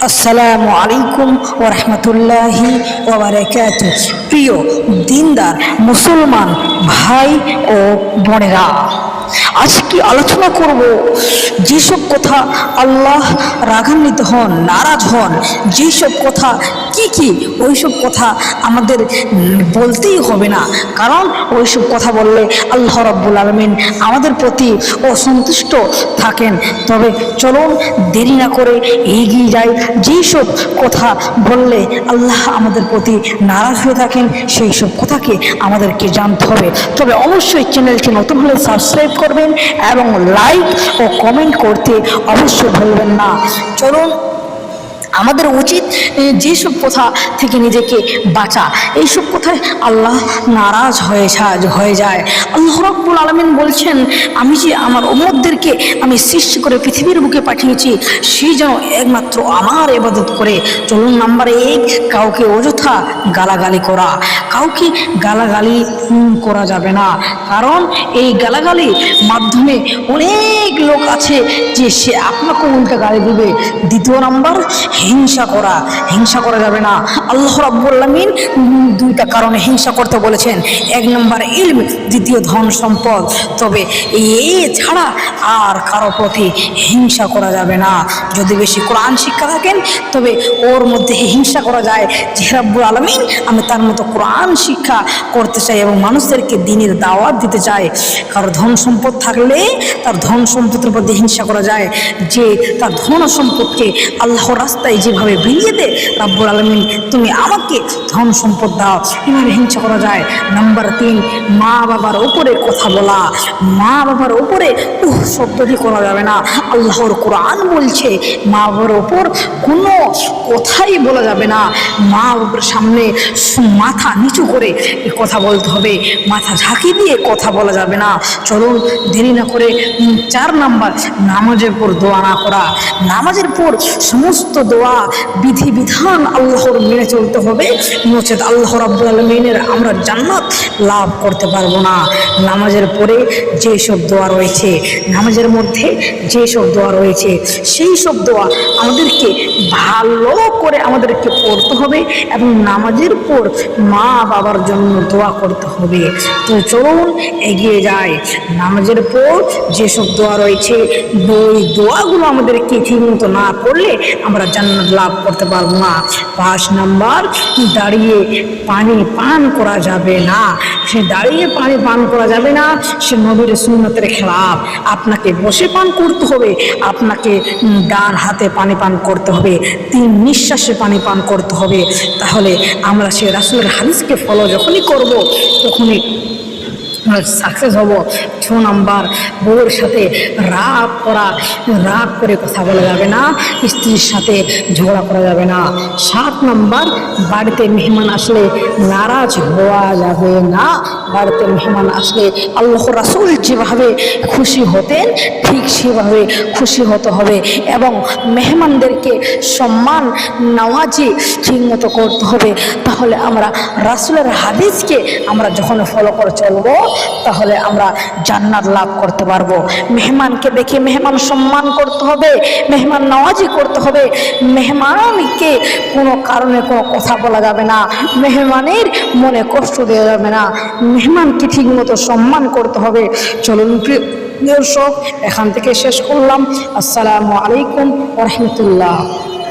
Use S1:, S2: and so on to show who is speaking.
S1: আসসালামু আলাইকুম ওয়া রাহমাতুল্লাহি ওয়া বারাকাতুহু। প্রিয় দিনদার মুসলমান ভাই ও বোনেরা, আজকে আলোচনা করব যেসব কথা আল্লাহ রাগান্বিত হন, নারাজ হন, যেসব কথা কি ওইসব কথা আমাদের বলতেই হবে না, কারণ ওইসব কথা বললে আল্লাহ রাব্বুল আলামিন আমাদের প্রতি অসন্তুষ্ট থাকেন। তবে চলুন দেরি না করে এগিয়ে যাই। যেসব কথা বললে আল্লাহ আমাদের প্রতি নারাজ হয়ে থাকেন সেই সব কথাকে আমাদেরকে জানতে হবে। তবে অবশ্যই চ্যানেলটি নতুন হলে সাবস্ক্রাইব করবেন এবং লাইক ও কমেন্ট করতে অবশ্যই ভুলবেন না। চলুন, আমাদের উচিত যেসব কথা থেকে নিজেকে বাঁচা, এইসব কথায় আল্লাহ নারাজ হয়ে যায়। আল্লাহ রাব্বুল আলামিন বলছেন, আমি যে আমার উম্মতদেরকে আমি সৃষ্টি করে পৃথিবীর বুকে পাঠিয়েছি, সেই যেন একমাত্র আমার ইবাদত করে। চলুন, নাম্বার 1, কাউকে অযথা গালাগালি করা। কাউকে গালাগালি করা যাবে না, কারণ এই গালাগালির মাধ্যমে অনেক লোক আছে যে সে আপনাকে উল্টা গালি দিবে। দ্বিতীয় নাম্বার, হিংসা করা যাবে না। আল্লাহ রাব্বুল আলামিন 2টা কারণে হিংসা করতে বলেছেন। 1 নম্বর ইলম, দ্বিতীয় ধন সম্পদ। তবে এই ছাড়া আর কারো প্রতি হিংসা করা যাবে না। যদি বেশি কোরআন শিক্ষা থাকেন তবে ওর মধ্যে হিংসা করা যায় যে রাব্বুল আলামিন আমি তার মতো কোরআন শিক্ষা করতে চাই এবং মানুষদেরকে দ্বীনের দাওয়াত দিতে চাই। কারো ধন সম্পদ থাকলে তার ধন সম্পদের মধ্যে হিংসা করা যায়, যে তার ধন সম্পদকে আল্লাহর রাস্তায় যেভাবে বিলিয়ে দে, রাব্বুল আলামিন তুমি আমাকে ধন সম্পদ দাও, এভাবে হিংসা করা যায়। নাম্বার 3, মা বাবার উপরে কথা বলা। মা বাবার উপরে শব্দটি করা যাবে না। আল্লাহর কোরআন বলছে মা বাবার উপর কোনো কথাই বলা যাবে না। মা বাবার সামনে মাথা নিচু করে কথা বলতে হবে, মাথা ঝাঁকি দিয়ে কথা বলা যাবে না। চলুন দেরি না করে 4 নাম্বার, নামাজের পর দোয়া না করা। নামাজের পর সমস্ত দোয়া বিধিবিধান আল্লাহর মেনে চলতে হবে, নচেত আল্লাহ রাব্বুল আলামিনের আমরা জান্নাত লাভ করতে পারবো না। নামাজের পরে যেসব দোয়া রয়েছে, নামাজের মধ্যে যেসব দোয়া রয়েছে, সেই সব দোয়া আমাদেরকে ভালো করে আমাদেরকে পড়তে হবে এবং নামাজের পর মা বাবার জন্য দোয়া করতে হবে। তো চলুন এগিয়ে যাই। নামাজের পর যেসব দোয়া রয়েছে ওই দোয়াগুলো আমাদেরকে ঠিকমতো না করলে আমরা জান্নাত লাভ করতে পারবো না। 5 নাম্বার, দাঁড়িয়ে পানি পান করা যাবে না। সে দাঁড়িয়ে পানি পান করা যাবে না, সে নবীর সুন্নতের খেলাফ। আপনাকে বসে পান করতে হবে, আপনাকে ডান হাতে পানি পান করতে হবে, 3 নিঃশ্বাসে পানি পান করতে হবে। তাহলে আমরা সে রাসূলের হাদিসকে ফলো যখনই করব তখনই সাকসেস হব। 6 নাম্বার, বউয়ের সাথে রাগ করে কথা বলা যাবে না, স্ত্রীর সাথে ঝগড়া করা যাবে না। 7 নাম্বার, বাড়িতে মেহমান আসলে নারাজ হওয়া যাবে না। বাড়িতে মেহমান আসলে আল্লাহ রাসূল যেভাবে খুশি হতেন ঠিক সেভাবে খুশি হতে হবে এবং মেহমানদেরকে সম্মান নওয়াজি ঠিকমতো করতে হবে। তাহলে আমরা রাসূলের হাদিসকে আমরা যখন ফলো করে চলবো তাহলে আমরা জান্নাত লাভ করতে পারবো। মেহমানকে দেখে মেহমান সম্মান করতে হবে, মেহমান নওয়াজি করতে হবে। মেহমানকে কোনো কারণে কোনো কথা বলা যাবে না, মেহমানের মনে কষ্ট দেওয়া যাবে না, মেহমানকে ঠিকমতো সম্মান করতে হবে। চলুন প্রিয় দর্শক, এখান থেকে শেষ করলাম। আসসালামু আলাইকুম ওয়া রাহমাতুল্লাহ।